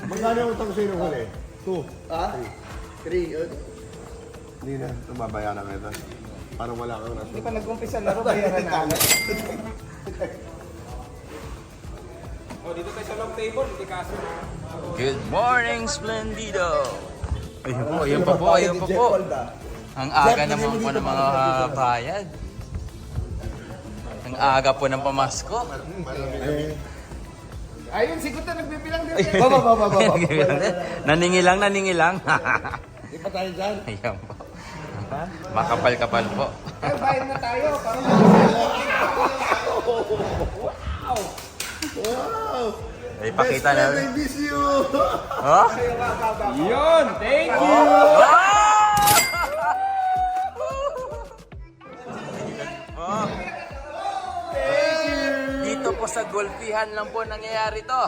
Magkano ang utang sa'yo ng huli? 2. Ha? 3. Hindi na, tumabayaran kita. Parang wala kang rason. Hindi pa nag-umpisa laro, bayaran namin. Oh, dito tayo sa long table, hindi kaso. Good morning, Splendido! Ayun pa po. Ang aga naman po ng mga bayad. Ang aga po ng pamasko. Ayun, sigot na nagbibilang din. Baba. Naningilang. Di pa tayo dyan. Ayan po. Makapal-kapal po. Ay, bayad na tayo. Parang Wow! Ay, pakita na. I miss you! Oh? yun, thank you! Oh. Dito po sa golfihan lang po nangyayari to.